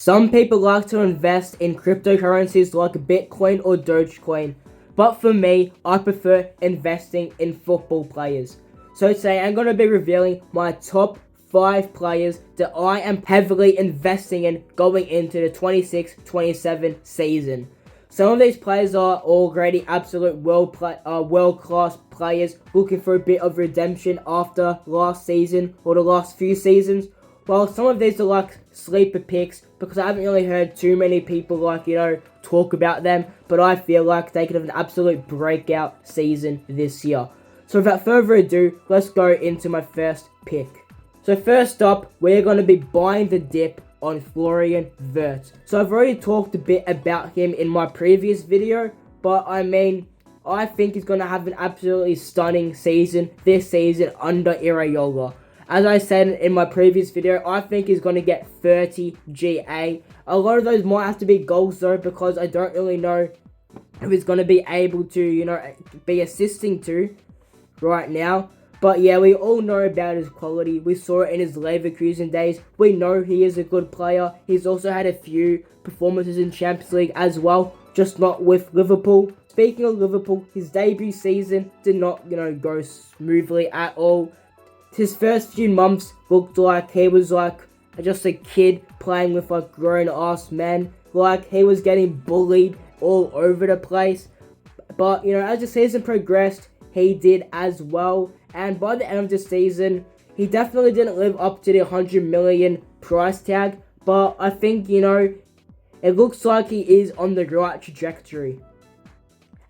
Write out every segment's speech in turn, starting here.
Some people like to invest in cryptocurrencies like Bitcoin or Dogecoin, but for me, I prefer investing in football players. So today I'm going to be revealing my top 5 players that I am heavily investing in going into the 26-27 season. Some of these players are already absolute world-class players looking for a bit of redemption after last season or the last few seasons. While some of these are like sleeper picks because I haven't really heard too many people talk about them, but I feel like they could have an absolute breakout season this year. So without further ado, let's go into my first pick. So first up, we're going to be buying the dip on Florian Wirtz. So I've already talked a bit about him in my previous video, but I think he's going to have an absolutely stunning season this season under Iraola. As I said in my previous video, I think he's going to get 30 GA. A lot of those might have to be goals though, because I don't really know if he's going to be able to, be assisting to right now. But yeah, we all know about his quality. We saw it in his Leverkusen days. We know he is a good player. He's also had a few performances in Champions League as well, just not with Liverpool. Speaking of Liverpool, his debut season did not, go smoothly at all. His first few months looked like he was just a kid playing with grown-ass men. Like he was getting bullied all over the place. But, as the season progressed, he did as well. And by the end of the season, he definitely didn't live up to the 100 million price tag. But I think, it looks like he is on the right trajectory.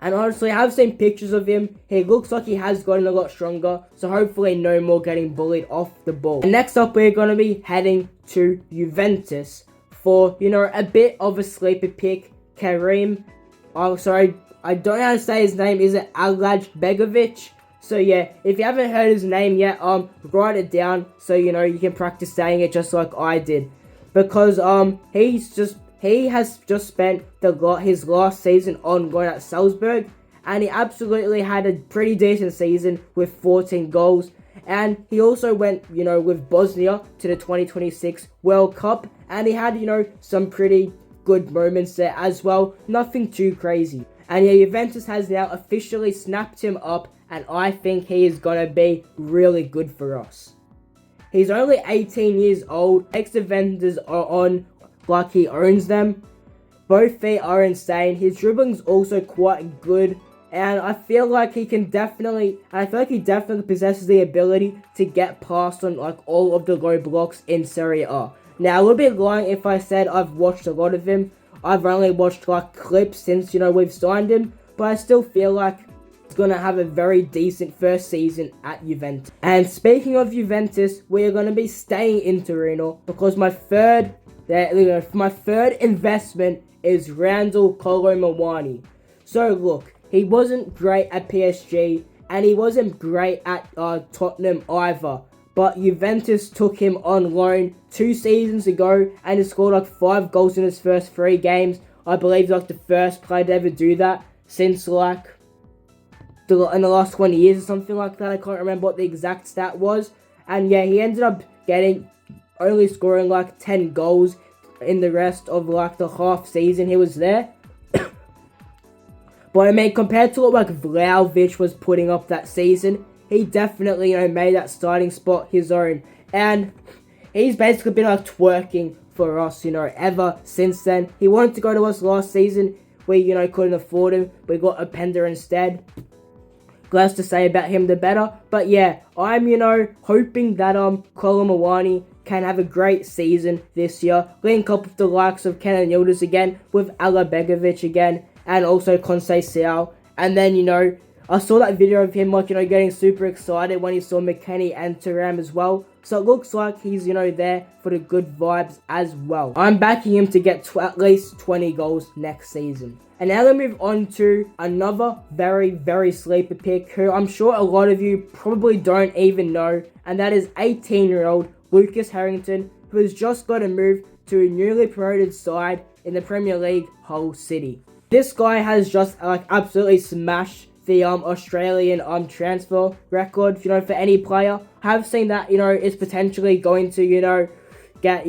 And honestly, I have seen pictures of him. He looks like he has gotten a lot stronger. So hopefully no more getting bullied off the ball. And next up, we're going to be heading to Juventus for, a bit of a sleeper pick. Karim. Oh, sorry. I don't know how to say his name. Is it Begovic? So yeah, if you haven't heard his name yet, write it down so, you can practice saying it just like I did. Because, he has just spent his last season on loan at Salzburg, and he absolutely had a pretty decent season with 14 goals. And he also went, with Bosnia to the 2026 World Cup, and he had, some pretty good moments there as well. Nothing too crazy. And yeah, Juventus has now officially snapped him up, and I think he is going to be really good for us. He's only 18 years old. Ex-Juventus are on like he owns them. Both feet are insane. His dribbling's also quite good, and I feel like he definitely possesses the ability to get past on all of the low blocks in Serie A. Now, I would be lying if I said I've watched a lot of him. I've only watched clips since we've signed him, but I still feel like he's gonna have a very decent first season at Juventus. And speaking of Juventus, we are gonna be staying in Torino because my third investment is Randall Kolo Muani. So look, he wasn't great at PSG and he wasn't great at Tottenham either. But Juventus took him on loan 2 seasons ago and he scored 5 goals in his first 3 games. I believe he's the first player to ever do that since in the last 20 years or something like that. I can't remember what the exact stat was. And yeah, he ended up only scoring 10 goals in the rest of the half season he was there. But compared to what Vlahovic was putting up that season, he definitely made that starting spot his own. And he's basically been twerking for us, ever since then. He wanted to go to us last season. We, couldn't afford him. We got Openda instead. Less to say about him, the better. But yeah, I'm, hoping that Kolo Muani can have a great season this year. Link up with the likes of Kenan Yildiz again, with Ala Begovic again, and also Conceição. And then, I saw that video of him, getting super excited when he saw McKennie and Thuram as well. So it looks like he's, there for the good vibes as well. I'm backing him to get at least 20 goals next season. And now let's move on to another very, very sleeper pick who I'm sure a lot of you probably don't even know. And that is 18-year-old Lucas Harrington, who has just got a move to a newly promoted side in the Premier League, Hull City. This guy has just absolutely smashed the Australian transfer record, for any player. I have seen that, is potentially going to, get,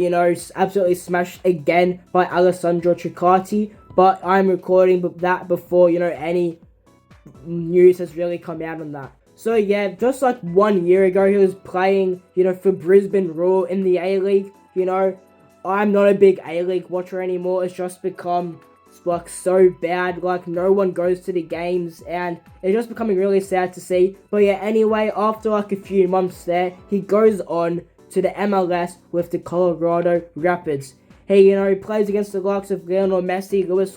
absolutely smashed again by Alessandro Tricati. But I'm recording that before, any news has really come out on that. So yeah, just like 1 year ago, he was playing, for Brisbane Roar in the A-League. I'm not a big A-League watcher anymore. It's just become like so bad. Like no one goes to the games, and it's just becoming really sad to see. But yeah, anyway, after like a few months there, he goes on to the MLS with the Colorado Rapids. He, plays against the likes of Lionel Messi, Luis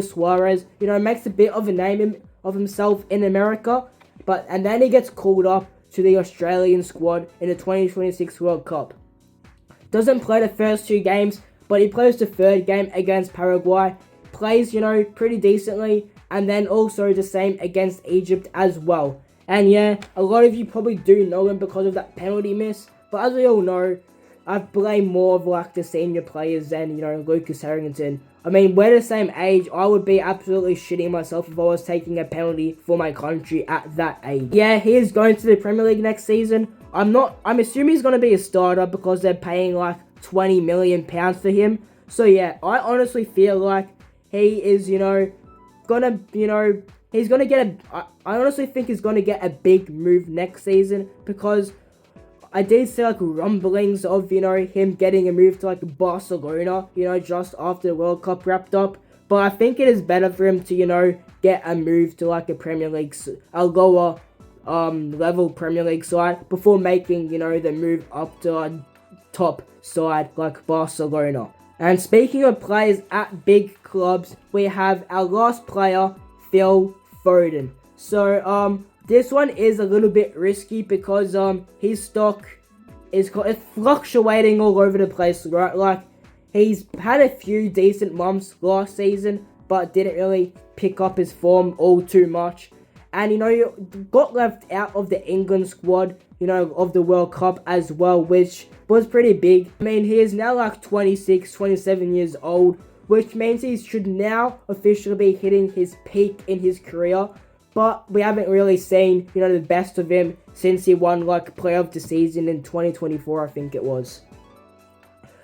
Suarez, makes a bit of a name of himself in America. And then he gets called up to the Australian squad in the 2026 World Cup. Doesn't play the first 2 games, but he plays the 3rd game against Paraguay. Plays, pretty decently, and then also the same against Egypt as well. And yeah, a lot of you probably do know him because of that penalty miss, but as we all know, I blame more of like the senior players than, Lucas Harrington. I mean, we're the same age. I would be absolutely shitting myself if I was taking a penalty for my country at that age. Yeah, he is going to the Premier League next season. I'm assuming he's going to be a starter because they're paying like £20 million for him. So yeah, I honestly feel like he is, I honestly think he's gonna get a big move next season, because I did see like rumblings of, him getting a move to like Barcelona, just after the World Cup wrapped up. But I think it is better for him to, get a move to like a Premier League, a lower level Premier League side before making, the move up to a top side like Barcelona. And speaking of players at big clubs, we have our last player, Phil Foden. So, this one is a little bit risky because his stock is fluctuating all over the place, right? Like, he's had a few decent months last season, but didn't really pick up his form all too much. And, he got left out of the England squad, of the World Cup as well, which was pretty big. I mean, he is now like 26, 27 years old, which means he should now officially be hitting his peak in his career. But we haven't really seen, the best of him since he won, like, Player of the Season in 2024, I think it was.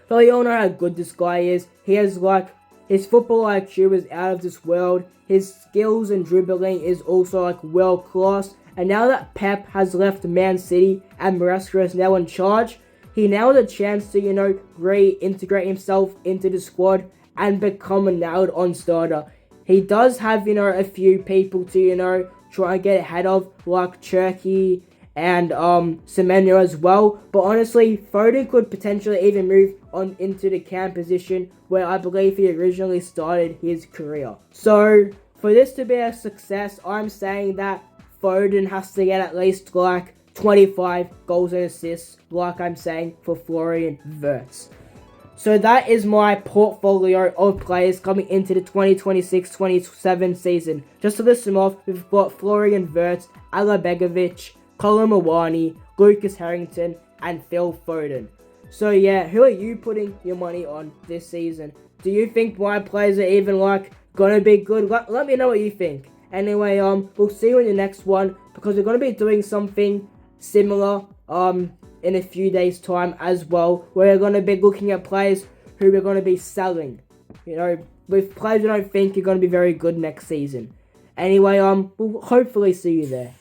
So you all know how good this guy is. He has, like, his football IQ is out of this world. His skills and dribbling is also, like, world class. And now that Pep has left Man City and Maresca is now in charge, he now has a chance to, reintegrate himself into the squad and become a nailed-on starter. He does have, a few people to, try and get ahead of, like Cherky and Semenyo as well. But honestly, Foden could potentially even move on into the cam position where I believe he originally started his career. So, for this to be a success, I'm saying that Foden has to get at least, like, 25 goals and assists, like I'm saying, for Florian Wirtz. So that is my portfolio of players coming into the 2026-27 season. Just to list them off, we've got Florian Wirtz, Ala Begovic, Colin Mawani, Lucas Harrington, and Phil Foden. So yeah, who are you putting your money on this season? Do you think my players are even, like, gonna be good? Let me know what you think. Anyway, we'll see you in the next one, because we're gonna be doing something similar, in a few days' time as well, where we're going to be looking at players who we're going to be selling. With players we don't think are going to be very good next season. Anyway, we'll hopefully see you there.